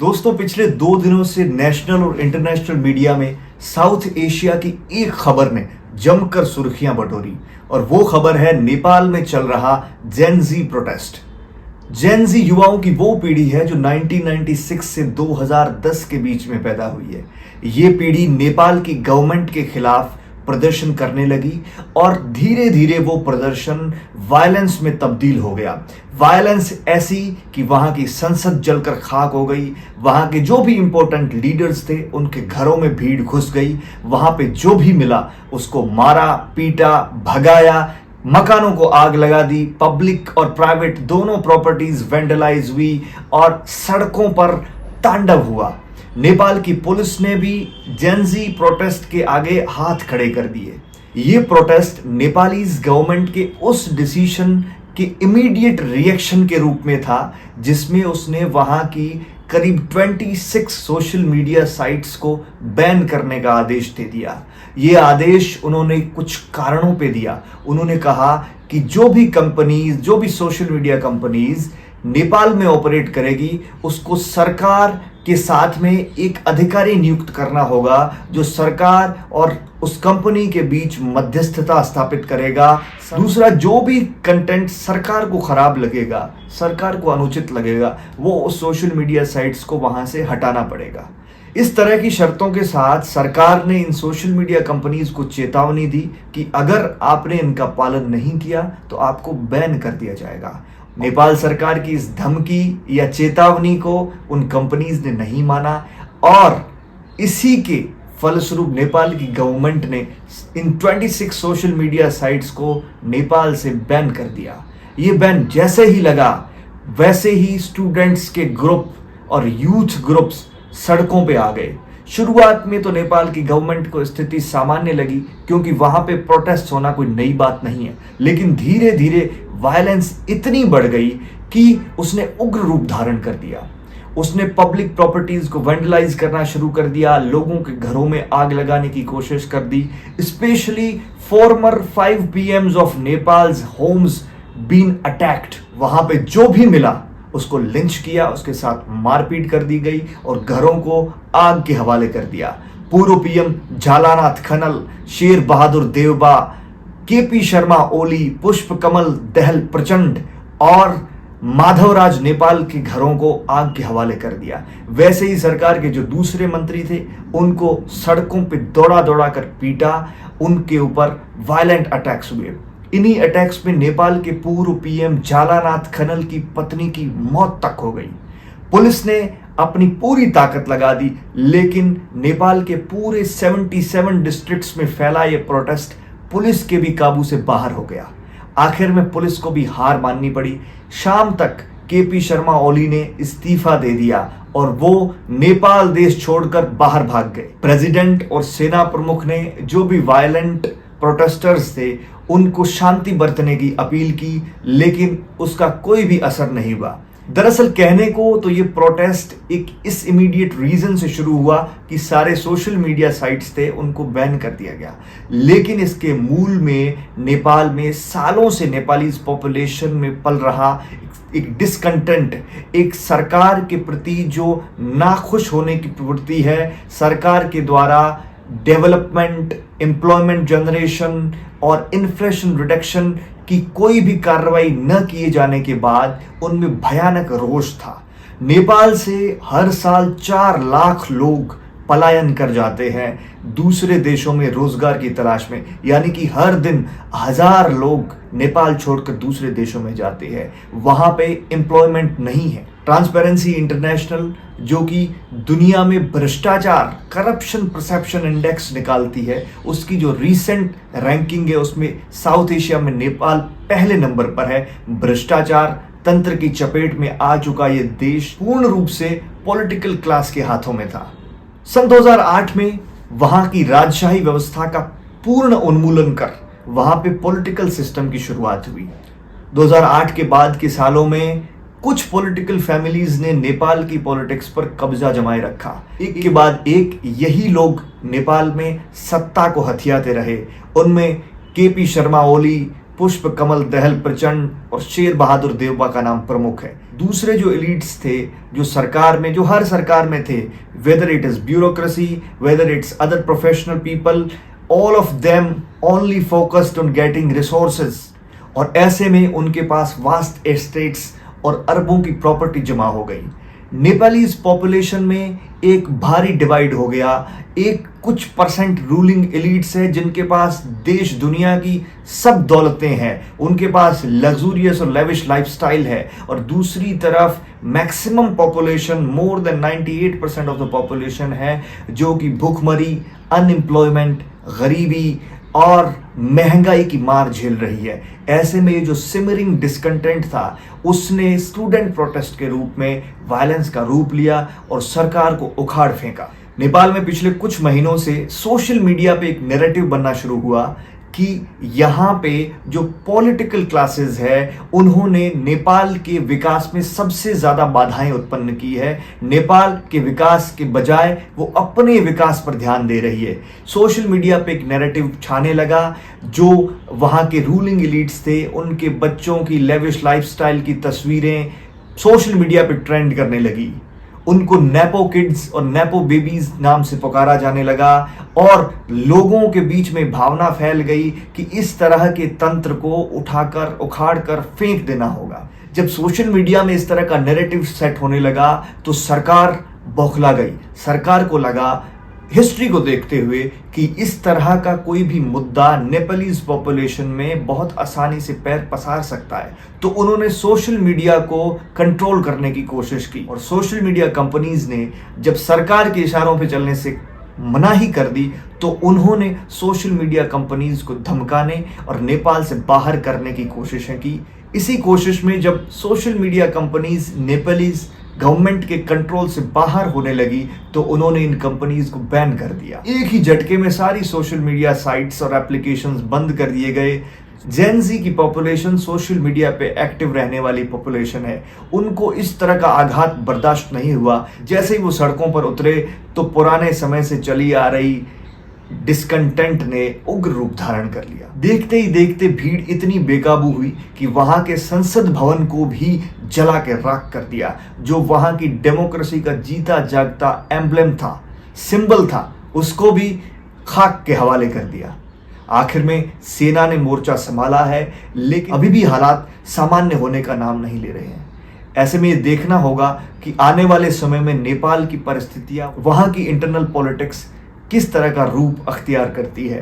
दोस्तों, पिछले 2 दिनों से नेशनल और इंटरनेशनल मीडिया में साउथ एशिया की एक खबर ने जमकर सुर्खियां बटोरी और वो खबर है नेपाल में चल रहा जेन जी प्रोटेस्ट। जेन जी युवाओं की वो पीढ़ी है जो 1996 से 2010 के बीच में पैदा हुई है। ये पीढ़ी नेपाल की गवर्नमेंट के खिलाफ प्रदर्शन करने लगी और धीरे धीरे वो प्रदर्शन वायलेंस में तब्दील हो गया। वायलेंस ऐसी कि वहां की संसद जलकर खाक हो गई, वहां के जो भी इंपॉर्टेंट लीडर्स थे उनके घरों में भीड़ घुस गई, वहां पे जो भी मिला उसको मारा, पीटा, भगाया, मकानों को आग लगा दी, पब्लिक और प्राइवेट दोनों प्रॉपर्टीज वेंडलाइज हुई और सड़कों पर तांडव हुआ। नेपाल की पुलिस ने भी जेन जी प्रोटेस्ट के आगे हाथ खड़े कर दिए। ये प्रोटेस्ट नेपालीज गवर्नमेंट के उस डिसीजन के इमीडिएट रिएक्शन के रूप में था जिसमें उसने वहां की करीब 26 सोशल मीडिया साइट्स को बैन करने का आदेश दे दिया। ये आदेश उन्होंने कुछ कारणों पे दिया। उन्होंने कहा कि जो भी कंपनीज, जो भी सोशल मीडिया कंपनीज नेपाल में ऑपरेट करेगी उसको सरकार के साथ में एक अधिकारी नियुक्त करना होगा जो सरकार और उस कंपनी के बीच मध्यस्थता स्थापित करेगा। दूसरा, जो भी कंटेंट सरकार को खराब लगेगा, सरकार को अनुचित लगेगा, वो उस सोशल मीडिया साइट्स को वहां से हटाना पड़ेगा। इस तरह की शर्तों के साथ सरकार ने इन सोशल मीडिया कंपनीज को चेतावनी दी कि अगर आपने इनका पालन नहीं किया तो आपको बैन कर दिया जाएगा। नेपाल सरकार की इस धमकी या चेतावनी को उन कंपनीज ने नहीं माना और इसी के फलस्वरूप नेपाल की गवर्नमेंट ने इन 26 सोशल मीडिया साइट्स को नेपाल से बैन कर दिया। ये बैन जैसे ही लगा वैसे ही स्टूडेंट्स के ग्रुप और यूथ ग्रुप्स सड़कों पे आ गए। शुरुआत में तो नेपाल की गवर्नमेंट को स्थिति सामान्य लगी क्योंकि वहां पे प्रोटेस्ट होना कोई नई बात नहीं है, लेकिन धीरे धीरे वायलेंस इतनी बढ़ गई कि उसने उग्र रूप धारण कर दिया। उसने पब्लिक प्रॉपर्टीज को वेंडलाइज करना शुरू कर दिया, लोगों के घरों में आग लगाने की कोशिश कर दी। Specially former 5 PMs of Nepal's homes been attacked. वहां पे जो भी मिला उसको लिंच किया, उसके साथ मारपीट कर दी गई और घरों को आग के हवाले कर दिया। पूर्व पीएम झालानाथ खनल, शेर बहादुर देवबा, केपी शर्मा ओली, पुष्प कमल दहल प्रचंड और माधवराज नेपाल के घरों को आग के हवाले कर दिया। वैसे ही सरकार के जो दूसरे मंत्री थे उनको सड़कों पे दौड़ा दौड़ा कर पीटा, उनके ऊपर वायलेंट अटैक्स हुए। इन्हीं अटैक्स में नेपाल के पूर्व पीएम झालानाथ खनल की पत्नी की मौत तक हो गई। पुलिस ने अपनी पूरी ताकत लगा दी, लेकिन नेपाल के पूरे 77 डिस्ट्रिक्ट्स में फैला यह प्रोटेस्ट पुलिस के भी काबू से बाहर हो गया। आखिर में पुलिस को भी हार माननी पड़ी। शाम तक केपी शर्मा ओली ने इस्तीफा दे दिया और वो नेपाल देश छोड़कर बाहर भाग गए। प्रेसिडेंट और सेना प्रमुख ने जो भी वायलेंट प्रोटेस्टर्स थे उनको शांति बरतने की अपील की, लेकिन उसका कोई भी असर नहीं हुआ। दरअसल कहने को तो ये प्रोटेस्ट एक इस इमीडिएट रीजन से शुरू हुआ कि सारे सोशल मीडिया साइट्स थे उनको बैन कर दिया गया, लेकिन इसके मूल में नेपाल में सालों से नेपाली पॉपुलेशन में पल रहा एक डिसकंटेंट, एक सरकार के प्रति जो नाखुश होने की प्रवृत्ति है। सरकार के द्वारा डेवलपमेंट, एम्प्लॉयमेंट जनरेशन और इन्फ्लेशन रिडक्शन की कोई भी कार्रवाई न किए जाने के बाद उनमें भयानक रोष था। नेपाल से हर साल 4 लाख लोग पलायन कर जाते हैं दूसरे देशों में रोजगार की तलाश में, यानी कि हर दिन 1000 लोग नेपाल छोड़कर दूसरे देशों में जाते हैं। वहां पे एम्प्लॉयमेंट नहीं है। ट्रांसपेरेंसी इंटरनेशनल जो कि दुनिया में भ्रष्टाचार, करप्शन परसेप्शन इंडेक्स निकालती है, उसकी जो रीसेंट रैंकिंग है उसमें साउथ एशिया में नेपाल पहले नंबर पर है। भ्रष्टाचार तंत्र की चपेट में आ चुका ये देश पूर्ण रूप से पॉलिटिकल क्लास के हाथों में था। सन 2008 में वहां की राजशाही व्यवस्था का पूर्ण उन्मूलन कर वहां पे पॉलिटिकल सिस्टम की शुरुआत हुई। 2008 के बाद के सालों में कुछ पॉलिटिकल फैमिलीज ने नेपाल की पॉलिटिक्स पर कब्जा जमाए रखा। एक के बाद एक यही लोग नेपाल में सत्ता को हथियाते रहे। उनमें केपी शर्मा ओली, पुष्प कमल दहल प्रचंड और शेर बहादुर देवबा का नाम प्रमुख है। दूसरे जो एलिट्स थे, जो सरकार में, जो हर सरकार में थे, whether it is bureaucracy, whether it's other professional people, all of them only focused on getting resources. और ऐसे में उनके पास वास्ट एस्टेट्स और अरबों की प्रॉपर्टी जमा हो गई। नेपालीज पॉपुलेशन में एक भारी डिवाइड हो गया। एक कुछ परसेंट रूलिंग एलिट्स है जिनके पास देश दुनिया की सब दौलतें हैं, उनके पास लग्जूरियस और लेविश लाइफस्टाइल है, और दूसरी तरफ maximum population, more than 98% of the population है जो कि भूखमरी, अनएम्प्लॉयमेंट, गरीबी और महंगाई की मार झेल रही है। ऐसे में ये जो सिमरिंग डिस्कंटेंट था उसने स्टूडेंट प्रोटेस्ट के रूप में वायलेंस का रूप लिया और सरकार को उखाड़ फेंका। नेपाल में पिछले कुछ महीनों से सोशल मीडिया पे एक नैरेटिव बनना शुरू हुआ कि यहाँ पे जो पॉलिटिकल क्लासेस है उन्होंने नेपाल के विकास में सबसे ज़्यादा बाधाएं उत्पन्न की है। नेपाल के विकास के बजाय वो अपने विकास पर ध्यान दे रही है। सोशल मीडिया पे एक नैरेटिव छाने लगा। जो वहाँ के रूलिंग एलिट्स थे उनके बच्चों की लेविश लाइफस्टाइल की तस्वीरें सोशल मीडिया पे ट्रेंड करने लगी। उनको नेपो किड्स और नेपो बेबीज नाम से पुकारा जाने लगा और लोगों के बीच में भावना फैल गई कि इस तरह के तंत्र को उठाकर उखाड़कर फेंक देना होगा। जब सोशल मीडिया में इस तरह का नैरेटिव सेट होने लगा तो सरकार बौखला गई। सरकार को लगा हिस्ट्री को देखते हुए कि इस तरह का कोई भी मुद्दा नेपालीज पॉपुलेशन में बहुत आसानी से पैर पसार सकता है, तो उन्होंने सोशल मीडिया को कंट्रोल करने की कोशिश की। और सोशल मीडिया कंपनीज ने जब सरकार के इशारों पे चलने से मनाही कर दी तो उन्होंने सोशल मीडिया कंपनीज को धमकाने और नेपाल से बाहर करने की कोशिशें की। इसी कोशिश में जब social media companies Nepalese government के कंट्रोल से बाहर होने लगी तो उन्होंने इन कंपनीज को बैन कर दिया। एक ही झटके में सारी सोशल मीडिया साइट्स और एप्लीकेशंस बंद कर दिए गए। जेन ज़ी की पॉपुलेशन सोशल मीडिया पे एक्टिव रहने वाली पॉपुलेशन है। उनको इस तरह का आघात बर्दाश्त नहीं हुआ। जैसे ही वो सड़कों पर उतरे तो पुराने समय से चली आ रही डिस्कंटेंट ने उग्र रूप धारण कर लिया। देखते ही देखते भीड़ इतनी बेकाबू हुई कि वहां के संसद भवन को भी जला के राख कर दिया। जो वहां की डेमोक्रेसी का जीता जागता एम्ब्लेम था, सिंबल था, उसको भी खाक के हवाले कर दिया। आखिर में सेना ने मोर्चा संभाला है, लेकिन अभी भी हालात सामान्य होने का नाम नहीं ले रहे हैं। ऐसे में ये देखना होगा कि आने वाले समय में नेपाल की परिस्थितियां, वहां की इंटरनल पॉलिटिक्स किस तरह का रूप अख्तियार करती है।